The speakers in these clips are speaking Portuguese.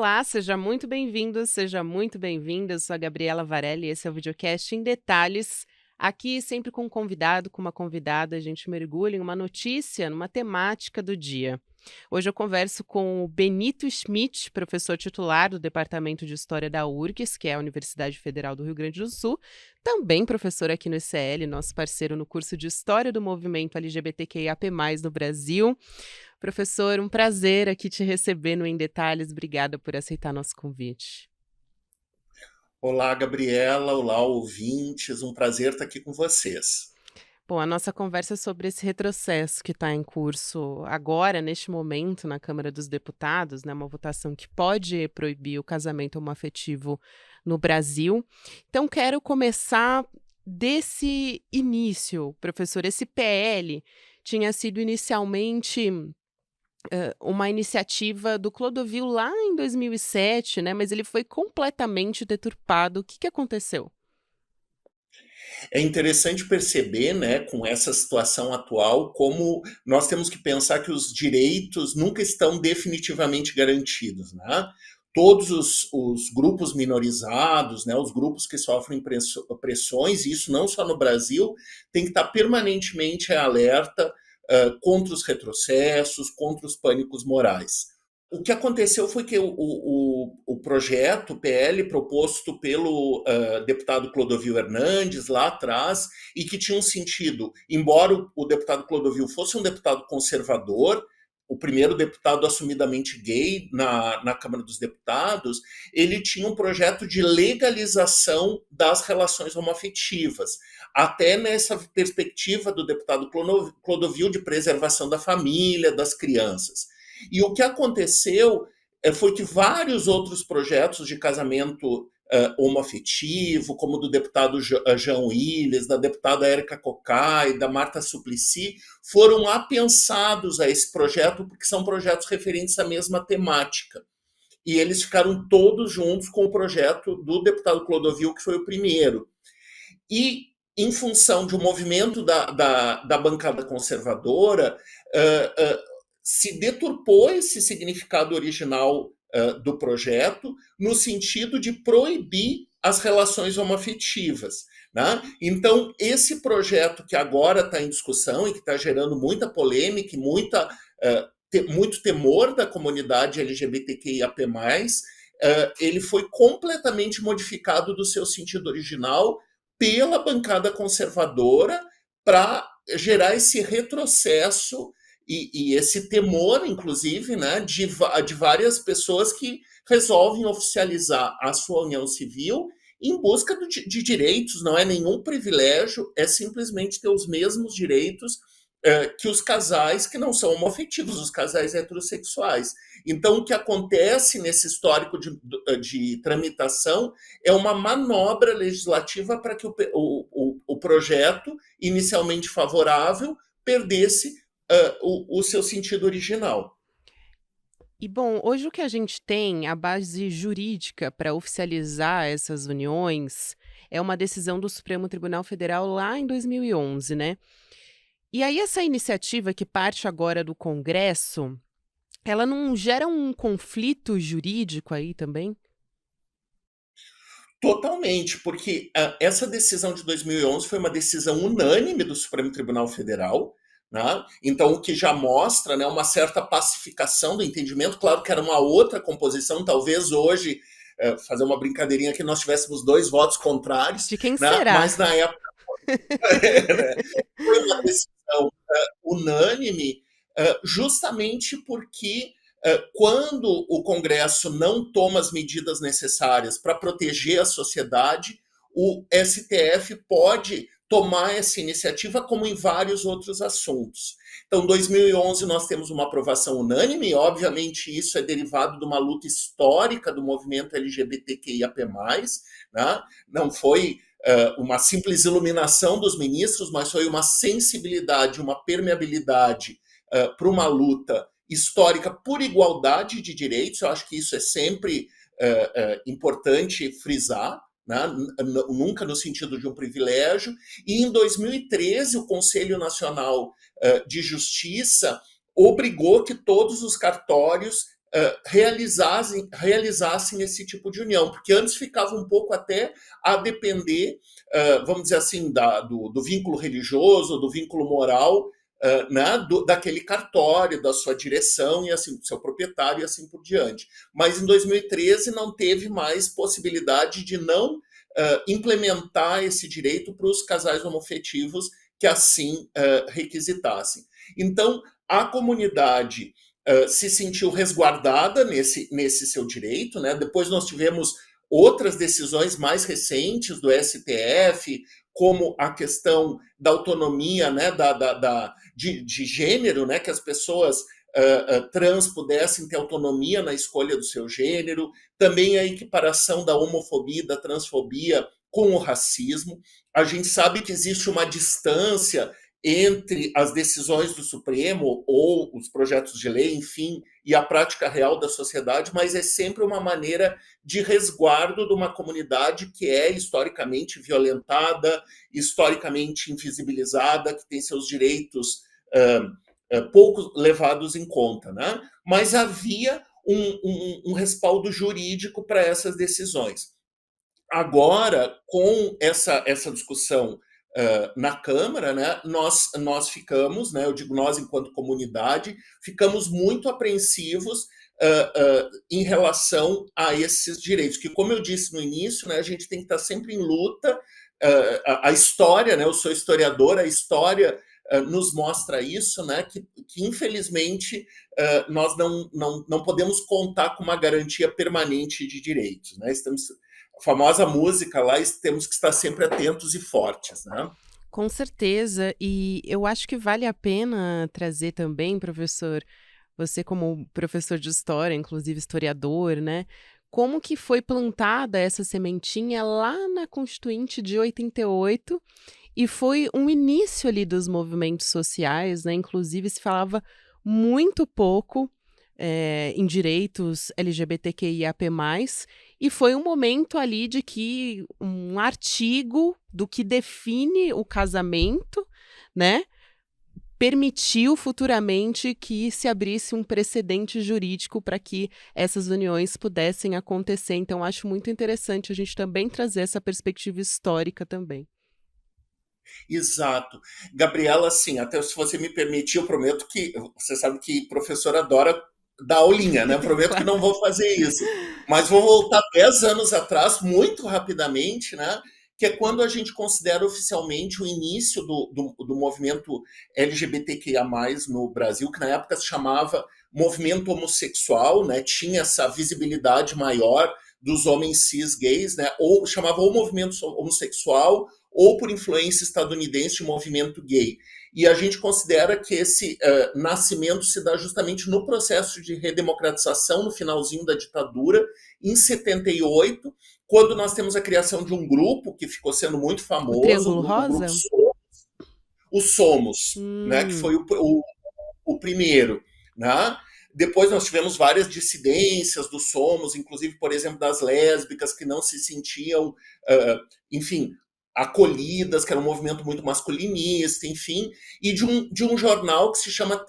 Olá, seja muito bem-vindo, seja muito bem-vinda. Eu sou a Gabriela Varelli e esse é o videocast em detalhes. Aqui, sempre com um convidado, com uma convidada, a gente mergulha em uma notícia, numa temática do dia. Hoje eu converso com o Benito Schmidt, professor titular do Departamento de História da URGS, que é a Universidade Federal do Rio Grande do Sul, também professor aqui no ICL, nosso parceiro no curso de História do Movimento LGBTQIAP+, no Brasil. Professor, um prazer aqui te receber no Em Detalhes. Obrigada por aceitar nosso convite. Olá, Gabriela. Olá, ouvintes. Um prazer estar aqui com vocês. Bom, a nossa conversa é sobre esse retrocesso que está em curso agora, neste momento, na Câmara dos Deputados, né, uma votação que pode proibir o casamento homoafetivo no Brasil. Então, quero começar desse início, professor. Esse PL tinha sido inicialmente uma iniciativa do Clodovil lá em 2007, né, mas ele foi completamente deturpado. O que que aconteceu? É interessante perceber, né, com essa situação atual, como nós temos que pensar que os direitos nunca estão definitivamente garantidos, né? Todos os grupos minorizados, né, os grupos que sofrem pressões, e isso não só no Brasil, tem que estar permanentemente em alerta contra os retrocessos, contra os pânicos morais. O que aconteceu foi que o projeto, o PL, proposto pelo deputado Clodovil Hernandes lá atrás, e que tinha um sentido, embora o deputado Clodovil fosse um deputado conservador, o primeiro deputado assumidamente gay na Câmara dos Deputados, ele tinha um projeto de legalização das relações homoafetivas, até nessa perspectiva do deputado Clodovil de preservação da família, das crianças. E o que aconteceu foi que vários outros projetos de casamento homoafetivo, como do deputado João Willis, da deputada Érica Cocai, da Marta Suplicy, foram apensados a esse projeto porque são projetos referentes à mesma temática. E eles ficaram todos juntos com o projeto do deputado Clodovil, que foi o primeiro. E, em função de um movimento da bancada conservadora, se deturpou esse significado original do projeto no sentido de proibir as relações homoafetivas. Né? Então, esse projeto que agora está em discussão e que está gerando muita polêmica e muito temor da comunidade LGBTQIAP+, ele foi completamente modificado do seu sentido original pela bancada conservadora para gerar esse retrocesso e esse temor, inclusive, né, de várias pessoas que resolvem oficializar a sua união civil em busca de direitos, não é nenhum privilégio, é simplesmente ter os mesmos direitos que os casais que não são homoafetivos, os casais heterossexuais. Então, o que acontece nesse histórico de tramitação é uma manobra legislativa para que o projeto, inicialmente favorável, perdesse o seu sentido original. E bom, hoje o que a gente tem, a base jurídica para oficializar essas uniões, é uma decisão do Supremo Tribunal Federal lá em 2011, né? E aí essa iniciativa que parte agora do Congresso, ela não gera um conflito jurídico aí também? Totalmente, porque essa decisão de 2011 foi uma decisão unânime do Supremo Tribunal Federal, né? Então, o que já mostra, né, uma certa pacificação do entendimento. Claro que era uma outra composição, talvez hoje, fazer uma brincadeirinha que nós tivéssemos dois votos contrários, De quem né? será? Mas na época foi uma decisão unânime, justamente porque quando o Congresso não toma as medidas necessárias para proteger a sociedade, o STF pode tomar essa iniciativa, como em vários outros assuntos. Então, em 2011, nós temos uma aprovação unânime, e obviamente isso é derivado de uma luta histórica do movimento LGBTQIAP+, né? Não foi uma simples iluminação dos ministros, mas foi uma sensibilidade, uma permeabilidade para uma luta histórica por igualdade de direitos. Eu acho que isso é sempre importante frisar, né? Nunca no sentido de um privilégio. E em 2013, o Conselho Nacional de Justiça obrigou que todos os cartórios realizassem esse tipo de união, porque antes ficava um pouco até a depender, vamos dizer assim, do vínculo religioso, do vínculo moral, né, daquele cartório, da sua direção e assim, do seu proprietário e assim por diante. Mas em 2013 não teve mais possibilidade de não implementar esse direito para os casais homoafetivos que assim requisitassem. Então, a comunidade se sentiu resguardada nesse seu direito, né? Depois nós tivemos outras decisões mais recentes do STF, como a questão da autonomia, né, de gênero, né, que as pessoas trans pudessem ter autonomia na escolha do seu gênero, também a equiparação da homofobia e da transfobia com o racismo. A gente sabe que existe uma distância entre as decisões do Supremo ou os projetos de lei, enfim, e a prática real da sociedade, mas é sempre uma maneira de resguardo de uma comunidade que é historicamente violentada, historicamente invisibilizada, que tem seus direitos pouco levados em conta, né? Mas havia um respaldo jurídico para essas decisões. Agora, com essa discussão na Câmara, né, nós ficamos, né, eu digo nós enquanto comunidade, ficamos muito apreensivos em relação a esses direitos, que como eu disse no início, né, a gente tem que estar sempre em luta, a história, né, eu sou historiador, a história nos mostra isso, né, que infelizmente nós não podemos contar com uma garantia permanente de direitos, né, estamos a famosa música lá, temos que estar sempre atentos e fortes, né? Com certeza, e eu acho que vale a pena trazer também, professor, você como professor de história, inclusive historiador, né, como que foi plantada essa sementinha lá na Constituinte de 88 e foi um início ali dos movimentos sociais, né, inclusive se falava muito pouco, em direitos LGBTQIAP+, e foi um momento ali de que um artigo do que define o casamento, né, permitiu futuramente que se abrisse um precedente jurídico para que essas uniões pudessem acontecer. Então, acho muito interessante a gente também trazer essa perspectiva histórica também. Exato. Gabriela, assim, até se você me permitir, eu prometo que você sabe que professor adora dar aulinha, né? Eu prometo que Claro. não vou fazer isso. Mas vou voltar 10 anos atrás, muito rapidamente, né? Que é quando a gente considera oficialmente o início do movimento LGBTQIA+, no Brasil, que na época se chamava movimento homossexual, né? Tinha essa visibilidade maior dos homens cis gays, né? Ou chamava o movimento homossexual ou por influência estadunidense de movimento gay. E a gente considera que esse nascimento se dá justamente no processo de redemocratização, no finalzinho da ditadura, em 78, quando nós temos a criação de um grupo que ficou sendo muito O famoso, Triângulo o grupo Rosa? o Somos, né, que Hum. foi o primeiro. Né? Depois nós tivemos várias dissidências do Somos, inclusive, por exemplo, das lésbicas que não se sentiam, enfim, acolhidas, que era um movimento muito masculinista, enfim, e de um jornal que se chama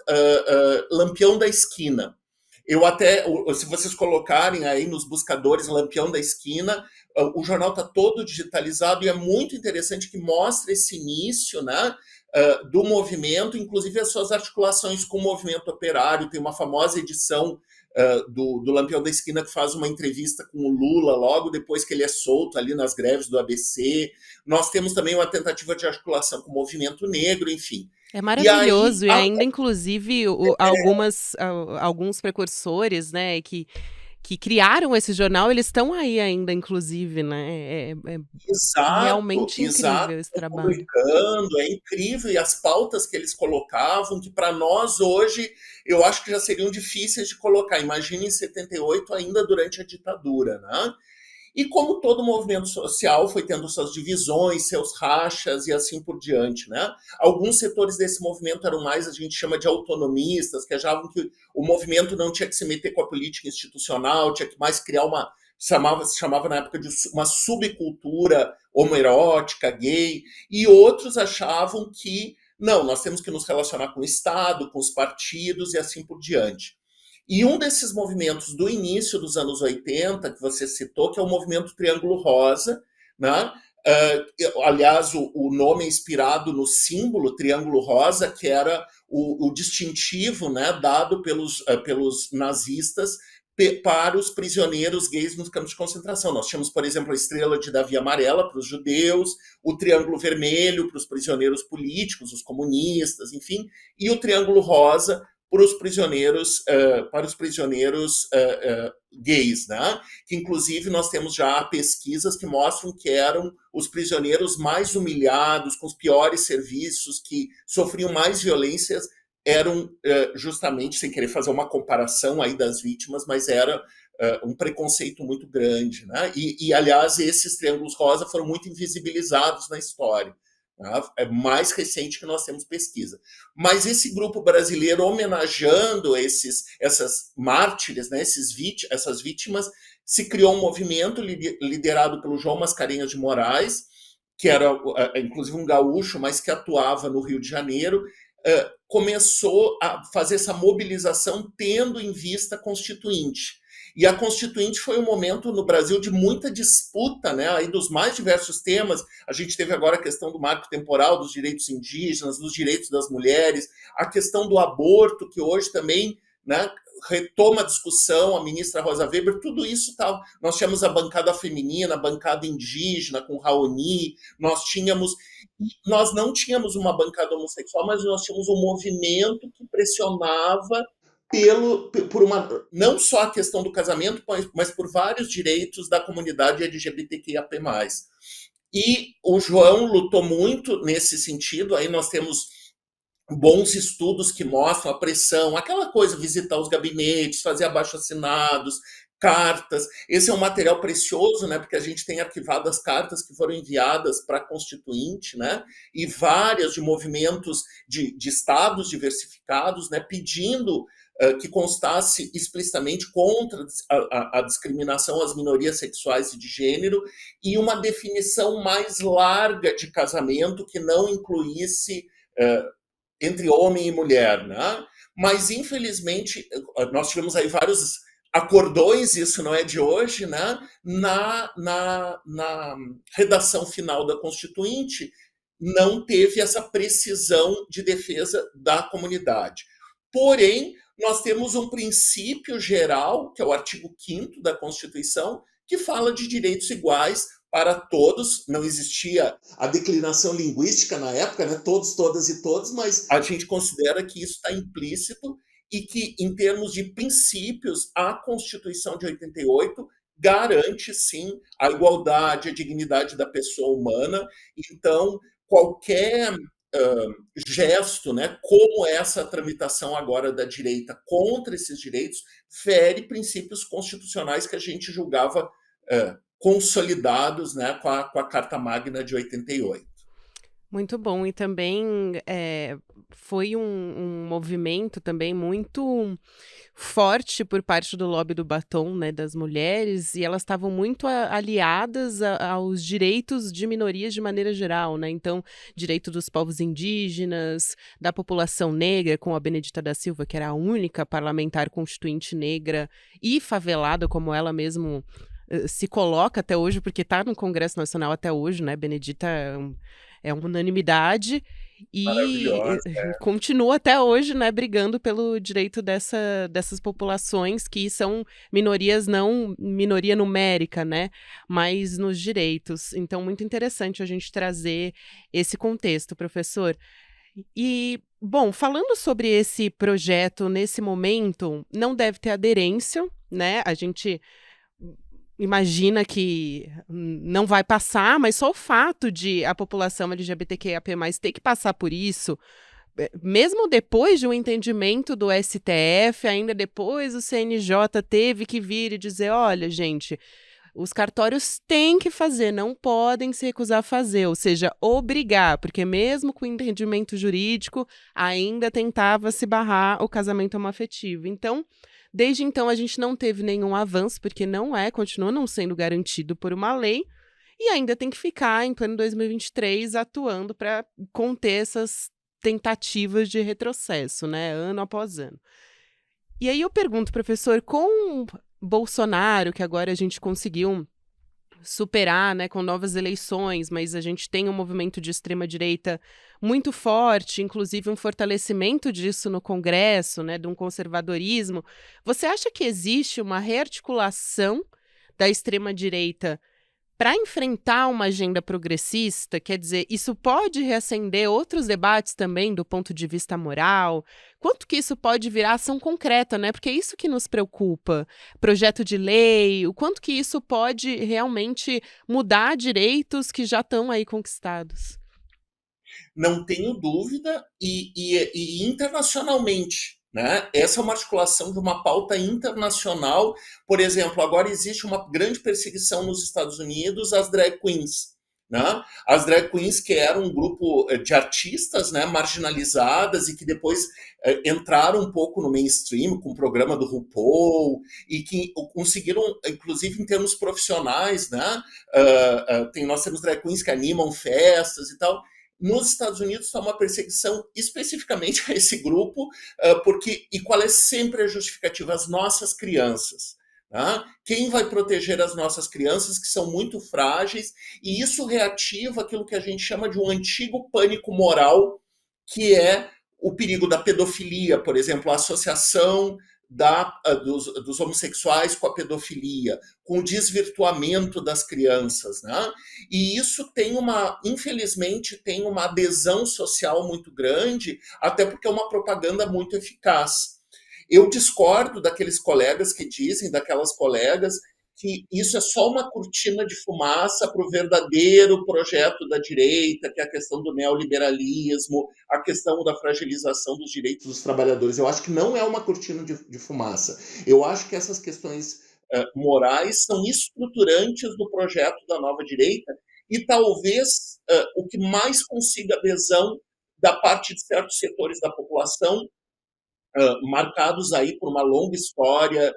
Lampião da Esquina. Eu até, se vocês colocarem aí nos buscadores Lampião da Esquina, o jornal está todo digitalizado e é muito interessante que mostra esse início, né, do movimento, inclusive as suas articulações com o movimento operário. Tem uma famosa edição do Lampião da Esquina que faz uma entrevista com o Lula logo depois que ele é solto ali nas greves do ABC. Nós temos também uma tentativa de articulação com o movimento negro, enfim. É E aí, maravilhoso, e ainda inclusive alguns precursores, né, que criaram esse jornal, eles estão aí ainda inclusive, né, é exato, realmente exato, incrível esse trabalho. publicando, é incrível, e as pautas que eles colocavam, que para nós hoje, eu acho que já seriam difíceis de colocar, imagina em 78, ainda durante a ditadura, né? E como todo movimento social foi tendo suas divisões, seus rachas e assim por diante, né? Alguns setores desse movimento eram mais, a gente chama de autonomistas, que achavam que o movimento não tinha que se meter com a política institucional, tinha que mais criar se chamava na época de uma subcultura homoerótica, gay, e outros achavam que não, nós temos que nos relacionar com o Estado, com os partidos e assim por diante. E um desses movimentos do início dos anos 80, que você citou, que é o movimento Triângulo Rosa, né? Aliás, o nome é inspirado no símbolo Triângulo Rosa, que era o distintivo, né, dado pelos nazistas para os prisioneiros gays nos campos de concentração. Nós tínhamos, por exemplo, a estrela de Davi amarela para os judeus, o triângulo vermelho para os prisioneiros políticos, os comunistas, enfim, e o triângulo rosa para os prisioneiros gays, né? Que inclusive nós temos já pesquisas que mostram que eram os prisioneiros mais humilhados, com os piores serviços, que sofriam mais violências, eram justamente, sem querer fazer uma comparação aí das vítimas, mas era um preconceito muito grande, né? Aliás, esses triângulos rosa foram muito invisibilizados na história. É mais recente que nós temos pesquisa. Mas esse grupo brasileiro homenageando essas mártires, né, essas vítimas, se criou um movimento liderado pelo João Mascarenhas de Moraes, que era inclusive um gaúcho, mas que atuava no Rio de Janeiro, começou a fazer essa mobilização tendo em vista a Constituinte. E a Constituinte foi um momento no Brasil de muita disputa, né, aí dos mais diversos temas. A gente teve agora a questão do marco temporal, dos direitos indígenas, dos direitos das mulheres, a questão do aborto, que hoje também, né, retoma a discussão, a ministra Rosa Weber, tudo isso tal. Nós tínhamos a bancada feminina, a bancada indígena com Raoni, nós não tínhamos uma bancada homossexual, mas nós tínhamos um movimento que pressionava por uma, não só a questão do casamento, mas por vários direitos da comunidade LGBTQIAP+. E o João lutou muito nesse sentido, aí nós temos bons estudos que mostram a pressão, aquela coisa, visitar os gabinetes, fazer abaixo-assinados, cartas. Esse é um material precioso, né, porque a gente tem arquivado as cartas que foram enviadas para a Constituinte, né, e várias de movimentos de estados diversificados, né, pedindo que constasse explicitamente contra a discriminação às minorias sexuais e de gênero e uma definição mais larga de casamento que não incluísse entre homem e mulher, né? Mas, infelizmente, nós tivemos aí vários acordões, isso não é de hoje, né? Na redação final da Constituinte, não teve essa precisão de defesa da comunidade. Porém, nós temos um princípio geral, que é o artigo 5º da Constituição, que fala de direitos iguais para todos. Não existia a declinação linguística na época, né? Todos, todas e todos, mas a gente considera que isso está implícito e que, em termos de princípios, a Constituição de 88 garante, sim, a igualdade, a dignidade da pessoa humana. Então, qualquer gesto, né, como essa tramitação agora da direita contra esses direitos, fere princípios constitucionais que a gente julgava consolidados, né, com a Carta Magna de 88. Muito bom. E também foi um movimento também muito forte por parte do lobby do batom, né, das mulheres, e elas estavam muito aliadas aos direitos de minorias de maneira geral, né? Então, direito dos povos indígenas, da população negra, com a Benedita da Silva, que era a única parlamentar constituinte negra e favelada, como ela mesmo se coloca até hoje, porque está no Congresso Nacional até hoje, né? Benedita é uma unanimidade e continua até hoje, né, brigando pelo direito dessas populações que são minorias, não minoria numérica, né, mas nos direitos. Então, muito interessante a gente trazer esse contexto, professor. E, bom, falando sobre esse projeto nesse momento, não deve ter aderência, né, a gente imagina que não vai passar, mas só o fato de a população LGBTQIAP+, ter que passar por isso, mesmo depois de um entendimento do STF, ainda depois o CNJ teve que vir e dizer, olha, gente, os cartórios têm que fazer, não podem se recusar a fazer, ou seja, obrigar, porque mesmo com o entendimento jurídico, ainda tentava se barrar o casamento homoafetivo. Então, desde então, a gente não teve nenhum avanço, porque continua não sendo garantido por uma lei, e ainda tem que ficar, em pleno 2023, atuando para conter essas tentativas de retrocesso, né, ano após ano. E aí eu pergunto, professor, com Bolsonaro, que agora a gente conseguiu superar, né, com novas eleições, mas a gente tem um movimento de extrema-direita muito forte, inclusive um fortalecimento disso no Congresso, né, de um conservadorismo. Você acha que existe uma rearticulação da extrema-direita para enfrentar uma agenda progressista? Quer dizer, isso pode reacender outros debates também do ponto de vista moral? Quanto que isso pode virar ação concreta, né? Porque é isso que nos preocupa. Projeto de lei, o quanto que isso pode realmente mudar direitos que já estão aí conquistados. Não tenho dúvida, e internacionalmente, né? Essa é uma articulação de uma pauta internacional. Por exemplo, agora existe uma grande perseguição nos Estados Unidos às drag queens. Né? As drag queens, que eram um grupo de artistas, né, marginalizadas, e que depois entraram um pouco no mainstream com o programa do RuPaul, e que conseguiram, inclusive em termos profissionais, né, nós temos drag queens que animam festas e tal. Nos Estados Unidos está uma perseguição especificamente a esse grupo, e qual é sempre a justificativa? As nossas crianças. Tá? Quem vai proteger as nossas crianças, que são muito frágeis, e isso reativa aquilo que a gente chama de um antigo pânico moral, que é o perigo da pedofilia, por exemplo, a associação dos homossexuais com a pedofilia, com o desvirtuamento das crianças, né? E isso infelizmente, tem uma adesão social muito grande, até porque é uma propaganda muito eficaz. Eu discordo daqueles colegas que dizem, daquelas colegas, que isso é só uma cortina de fumaça para o verdadeiro projeto da direita, que é a questão do neoliberalismo, a questão da fragilização dos direitos dos trabalhadores. Eu acho que não é uma cortina de fumaça. Eu acho que essas questões morais são estruturantes do projeto da nova direita, e talvez o que mais consiga adesão da parte de certos setores da população, marcados aí por uma longa história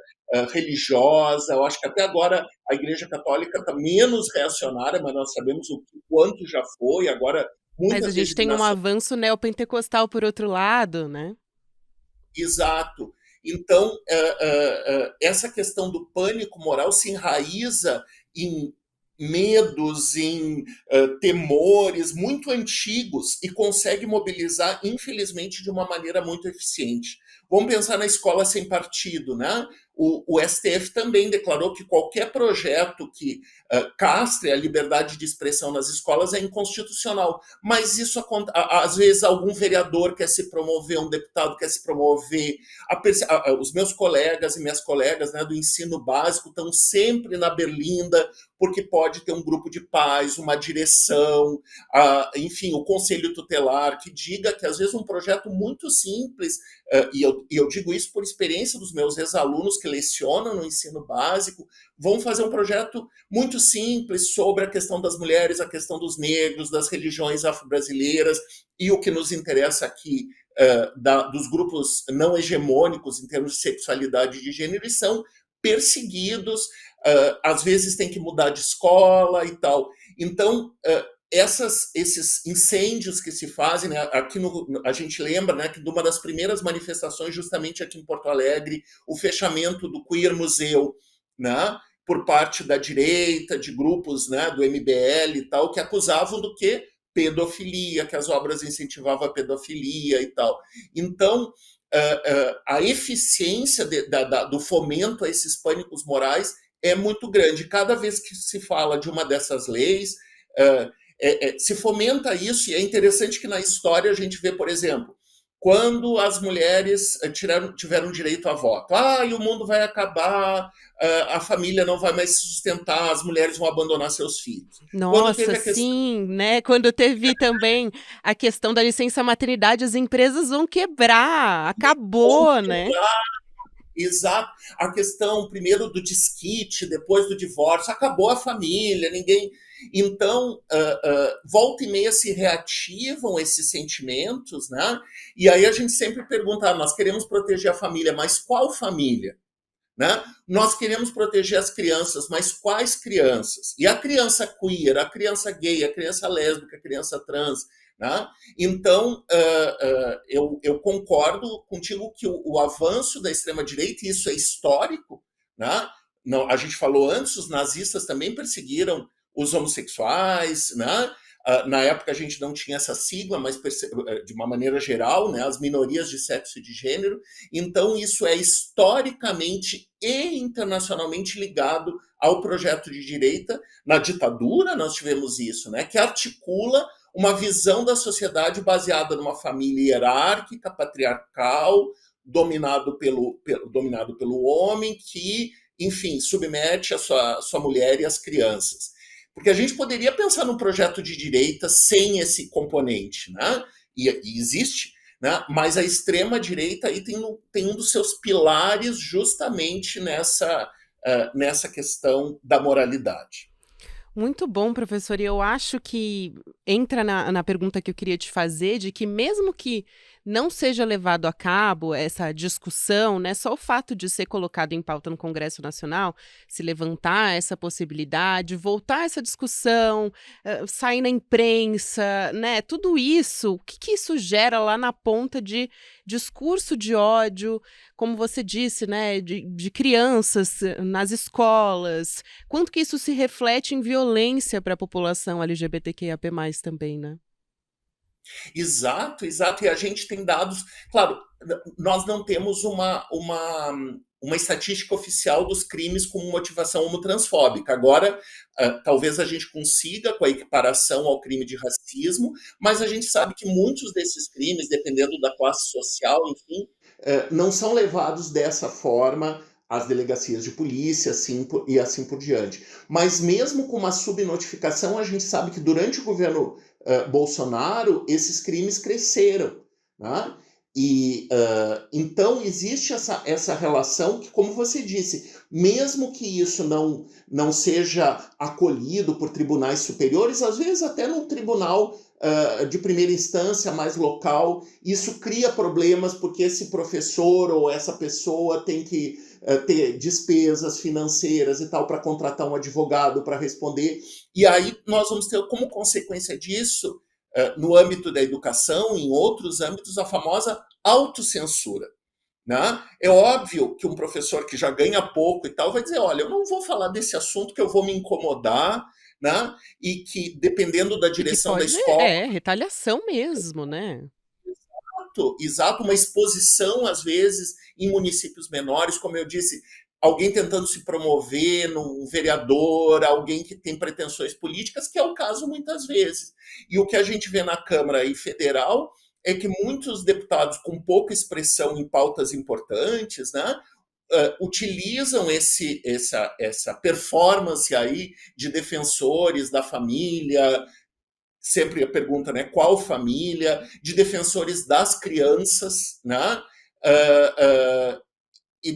religiosa. Eu acho que até agora a Igreja Católica está menos reacionária, mas nós sabemos o quanto já foi. Agora, Mas a muitas gente tem um resignações. avanço neopentecostal por outro lado, né? Exato. Então, essa questão do pânico moral se enraiza em medos, em temores muito antigos, e consegue mobilizar, infelizmente, de uma maneira muito eficiente. Vamos pensar na escola sem partido, né? O STF também declarou que qualquer projeto que castre a liberdade de expressão nas escolas é inconstitucional. Mas isso, às vezes, algum vereador quer se promover, um deputado quer se promover. Os meus colegas e minhas colegas, né, do ensino básico estão sempre na berlinda, porque pode ter um grupo de pais, uma direção, enfim, o conselho tutelar, que diga que, às vezes, um projeto muito simples, e eu digo isso por experiência dos meus ex-alunos que lecionam no ensino básico, vão fazer um projeto muito simples sobre a questão das mulheres, a questão dos negros, das religiões afro-brasileiras, e o que nos interessa aqui, dos grupos não hegemônicos em termos de sexualidade e de gênero, e são perseguidos, às vezes tem que mudar de escola e tal. Então, esses incêndios que se fazem, né, a gente lembra, né, que de uma das primeiras manifestações, justamente aqui em Porto Alegre, o fechamento do Queer Museu, né, por parte da direita, de grupos, né, do MBL e tal, que acusavam do quê? Pedofilia, que as obras incentivavam a pedofilia e tal. Então, a eficiência do fomento a esses pânicos morais é muito grande. Cada vez que se fala de uma dessas leis, se fomenta isso, e é interessante que na história a gente vê, por exemplo, quando as mulheres tiveram direito a voto. E o mundo vai acabar, a família não vai mais se sustentar, as mulheres vão abandonar seus filhos. Quando Nossa, teve a questão. sim, né? Quando teve também a questão da licença maternidade, as empresas vão quebrar, acabou, né? Exato. A questão, primeiro, do desquite, depois do divórcio, acabou a família, ninguém. Então, volta e meia se reativam esses sentimentos, né? E aí a gente sempre pergunta: nós queremos proteger a família, mas qual família? Né? Nós queremos proteger as crianças, mas quais crianças? E a criança queer, a criança gay, a criança lésbica, a criança trans, né? Então, eu concordo contigo que o avanço da extrema-direita, e isso é histórico, né? Não, a gente falou antes, os nazistas também perseguiram os homossexuais, né? Na época a gente não tinha essa sigla, mas de uma maneira geral, né, as minorias de sexo e de gênero. Então isso é historicamente e internacionalmente ligado ao projeto de direita. Na ditadura nós tivemos isso, né, que articula uma visão da sociedade baseada numa família hierárquica, patriarcal, dominado pelo homem que, enfim, submete a sua mulher e as crianças. Porque a gente poderia pensar num projeto de direita sem esse componente, né? E existe, né? Mas a extrema-direita aí tem um dos seus pilares justamente nessa questão da moralidade. Muito bom, professor. E eu acho que entra na pergunta que eu queria te fazer, de que mesmo que não seja levado a cabo essa discussão, né, só o fato de ser colocado em pauta no Congresso Nacional, se levantar essa possibilidade, voltar essa discussão, sair na imprensa, né, tudo isso, o que que isso gera lá na ponta de discurso de ódio, como você disse, né, de crianças nas escolas, quanto que isso se reflete em violência para a população LGBTQIAP+, também, né? Exato, exato. E a gente tem dados. Claro, nós não temos uma estatística oficial dos crimes com motivação homotransfóbica. Agora, talvez a gente consiga com a equiparação ao crime de racismo, mas a gente sabe que muitos desses crimes, dependendo da classe social, enfim, não são levados dessa forma às delegacias de polícia e assim por diante. Mas mesmo com uma subnotificação, a gente sabe que durante o governo Bolsonaro, esses crimes cresceram. Né? E então existe essa relação que, como você disse, mesmo que isso não seja acolhido por tribunais superiores, às vezes até num tribunal de primeira instância mais local, isso cria problemas porque esse professor ou essa pessoa tem que ter despesas financeiras e tal para contratar um advogado para responder. E aí nós vamos ter como consequência disso, no âmbito da educação, em outros âmbitos, a famosa autocensura. Né? É óbvio que um professor que já ganha pouco e tal vai dizer, olha, eu não vou falar desse assunto que eu vou me incomodar, né? E que, dependendo da E que direção da pode, escola, retaliação mesmo, né? exato, uma exposição, às vezes, em municípios menores, como eu disse, alguém tentando se promover num vereador, alguém que tem pretensões políticas, que é o caso muitas vezes. E o que a gente vê na Câmara e Federal é que muitos deputados com pouca expressão em pautas importantes, né, utilizam essa performance aí de defensores da família, sempre a pergunta, né, qual família, de defensores das crianças, né, e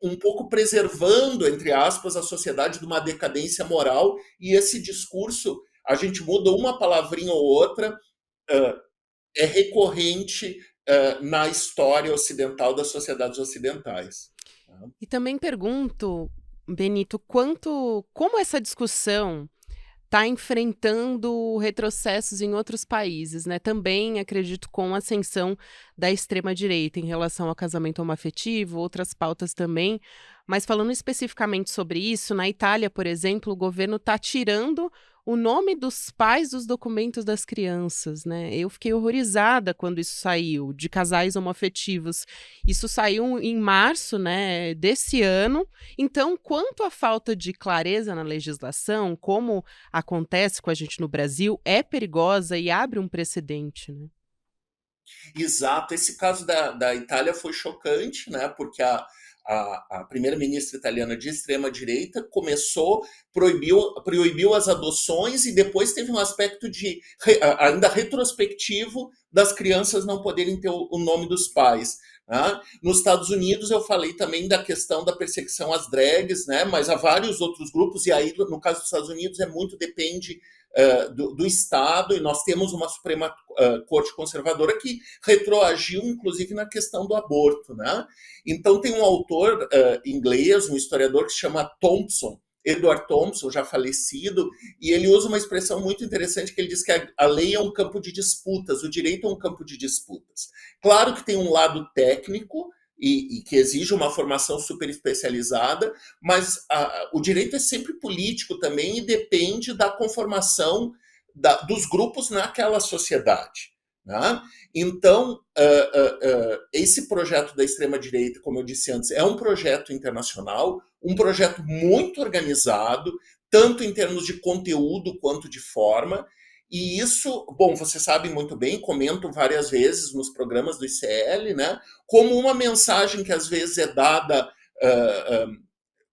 um pouco preservando, entre aspas, a sociedade de uma decadência moral, e esse discurso, a gente muda uma palavrinha ou outra, é recorrente na história ocidental das sociedades ocidentais. E também pergunto, Benito, como essa discussão está enfrentando retrocessos em outros países, né? Também acredito com a ascensão da extrema-direita em relação ao casamento homoafetivo, outras pautas também. Mas falando especificamente sobre isso, na Itália, por exemplo, o governo está tirando o nome dos pais dos documentos das crianças, né? Eu fiquei horrorizada quando isso saiu, de casais homoafetivos. Isso saiu em março, né, desse ano. Então, quanto à falta de clareza na legislação, como acontece com a gente no Brasil, é perigosa e abre um precedente, né? Exato, esse caso da Itália foi chocante, né? Porque a primeira-ministra italiana de extrema-direita proibiu as adoções e depois teve um aspecto ainda retrospectivo das crianças não poderem ter o nome dos pais. Né? Nos Estados Unidos eu falei também da questão da perseguição às drags, né? Mas há vários outros grupos, e aí no caso dos Estados Unidos depende do Estado, e nós temos uma Suprema Corte Conservadora que retroagiu, inclusive, na questão do aborto. Né? Então, tem um autor inglês, um historiador que se chama Thompson, Edward Thompson, já falecido, e ele usa uma expressão muito interessante que ele diz que a lei é um campo de disputas, o direito é um campo de disputas. Claro que tem um lado técnico e que exige uma formação super especializada, mas o direito é sempre político também e depende da conformação dos grupos naquela sociedade. Né? Então, esse projeto da extrema-direita, como eu disse antes, é um projeto internacional, um projeto muito organizado, tanto em termos de conteúdo quanto de forma, e isso, bom, você sabe muito bem, comento várias vezes nos programas do ICL, né, como uma mensagem que às vezes é dada,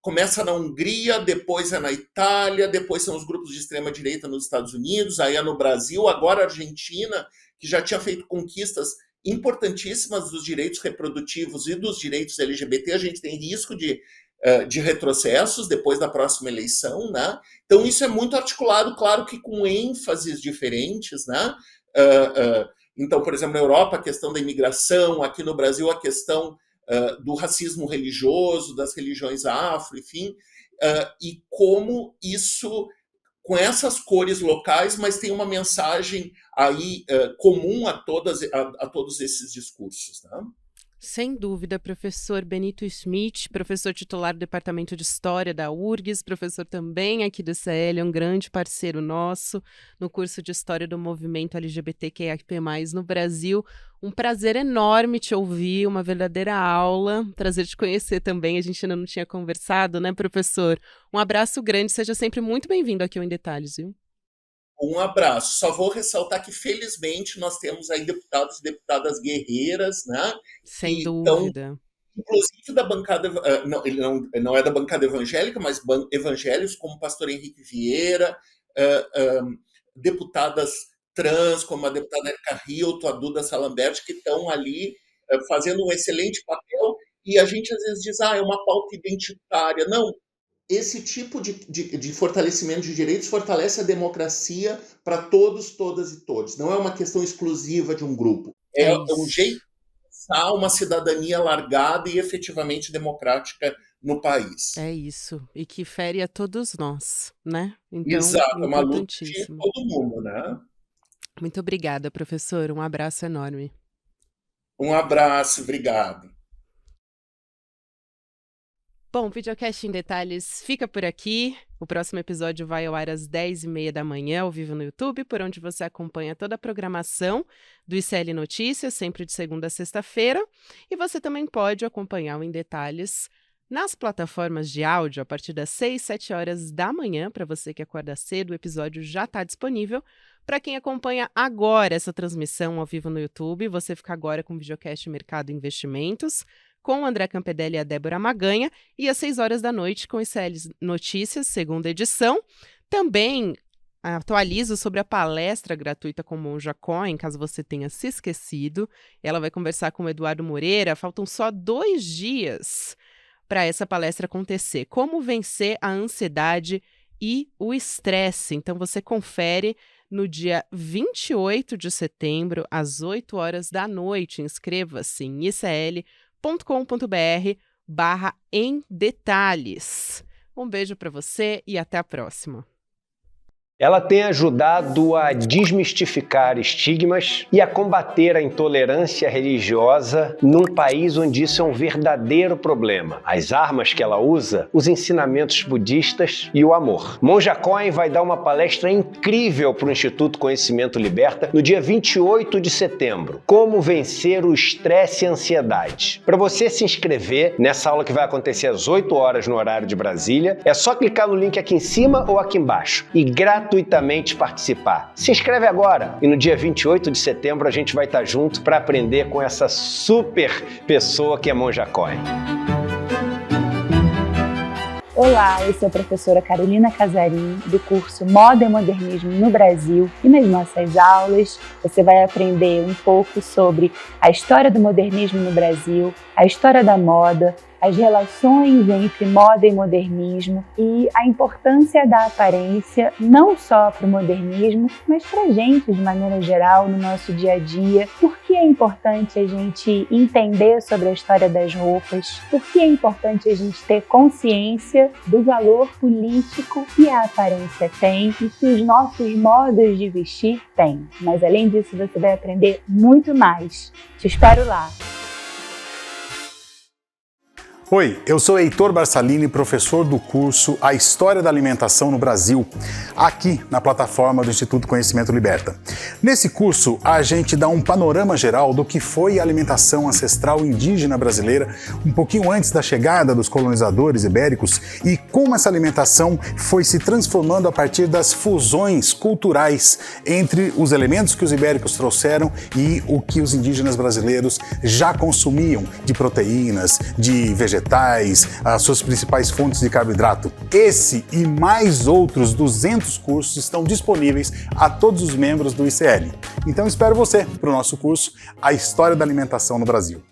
começa na Hungria, depois é na Itália, depois são os grupos de extrema-direita nos Estados Unidos, aí é no Brasil, agora a Argentina, que já tinha feito conquistas importantíssimas dos direitos reprodutivos e dos direitos LGBT, a gente tem risco de retrocessos depois da próxima eleição, né? Então isso é muito articulado, claro que com ênfases diferentes, né? Então, por exemplo, na Europa, a questão da imigração, aqui no Brasil, a questão do racismo religioso, das religiões afro, enfim, e como isso, com essas cores locais, mas tem uma mensagem aí comum a todos esses discursos, né? Sem dúvida, professor Benito Schmidt, professor titular do Departamento de História da URGS, professor também aqui do ICL, um grande parceiro nosso no curso de História do Movimento LGBTQIAP+, no Brasil. Um prazer enorme te ouvir, uma verdadeira aula, prazer te conhecer também, a gente ainda não tinha conversado, né, professor? Um abraço grande, seja sempre muito bem-vindo aqui ao Em Detalhes, viu? Um abraço. Só vou ressaltar que, felizmente, nós temos aí deputados e deputadas guerreiras, né? Sem Que estão, dúvida. inclusive, da bancada, não, ele não é da bancada evangélica, mas evangélicos como o pastor Henrique Vieira, deputadas trans, como a deputada Erika Hilton, a Duda Salamberti, que estão ali fazendo um excelente papel, e a gente às vezes diz, é uma pauta identitária. Não, esse tipo de fortalecimento de direitos fortalece a democracia para todos, todas e todos. Não é uma questão exclusiva de um grupo. É um jeito de pensar uma cidadania largada e efetivamente democrática no país. É isso. E que fere a todos nós, né? Então, exato, é uma luta de importantíssimo. todo mundo, né? Muito obrigada, professor. Um abraço enorme. Um abraço, obrigado. Bom, o Videocast em Detalhes fica por aqui. O próximo episódio vai ao ar às 10h30 da manhã, ao vivo no YouTube, por onde você acompanha toda a programação do ICL Notícias, sempre de segunda a sexta-feira. E você também pode acompanhar o Em Detalhes nas plataformas de áudio a partir das 6, 7 horas da manhã. Para você que acorda cedo, o episódio já está disponível. Para quem acompanha agora essa transmissão ao vivo no YouTube, você fica agora com o Videocast Mercado e Investimentos, com o André Campedelli e a Débora Maganha, e às 6 horas da noite com o ICL Notícias, segunda edição. Também atualizo sobre a palestra gratuita com Monja Cohen, caso você tenha se esquecido. Ela vai conversar com o Eduardo Moreira. Faltam só 2 dias para essa palestra acontecer. Como vencer a ansiedade e o estresse. Então você confere no dia 28 de setembro, às 8 horas da noite. Inscreva-se em icl.com.br/em detalhes. Um beijo para você e até a próxima. Ela tem ajudado a desmistificar estigmas e a combater a intolerância religiosa num país onde isso é um verdadeiro problema. As armas que ela usa, os ensinamentos budistas e o amor. Monja Cohen vai dar uma palestra incrível para o Instituto Conhecimento Liberta no dia 28 de setembro. Como vencer o estresse e a ansiedade. Para você se inscrever nessa aula que vai acontecer às 8 horas no horário de Brasília, é só clicar no link aqui em cima ou aqui embaixo e gratuitamente participar. Se inscreve agora e no dia 28 de setembro a gente vai estar junto para aprender com essa super pessoa que é Monja Cohen. Olá, eu sou a professora Carolina Casarim, do curso Moda e Modernismo no Brasil, e nas nossas aulas você vai aprender um pouco sobre a história do modernismo no Brasil, a história da moda, as relações entre moda e modernismo e a importância da aparência não só para o modernismo, mas para a gente de maneira geral no nosso dia a dia. Por que é importante a gente entender sobre a história das roupas? Por que é importante a gente ter consciência do valor político que a aparência tem e que os nossos modos de vestir têm? Mas além disso, você vai aprender muito mais. Te espero lá! Oi, eu sou Heitor Barsalini, professor do curso A História da Alimentação no Brasil, aqui na plataforma do Instituto Conhecimento Liberta. Nesse curso, a gente dá um panorama geral do que foi a alimentação ancestral indígena brasileira um pouquinho antes da chegada dos colonizadores ibéricos e como essa alimentação foi se transformando a partir das fusões culturais entre os elementos que os ibéricos trouxeram e o que os indígenas brasileiros já consumiam de proteínas, de vegetais, as suas principais fontes de carboidrato. Esse e mais outros 200 cursos estão disponíveis a todos os membros do ICL. Então espero você para o nosso curso A História da Alimentação no Brasil.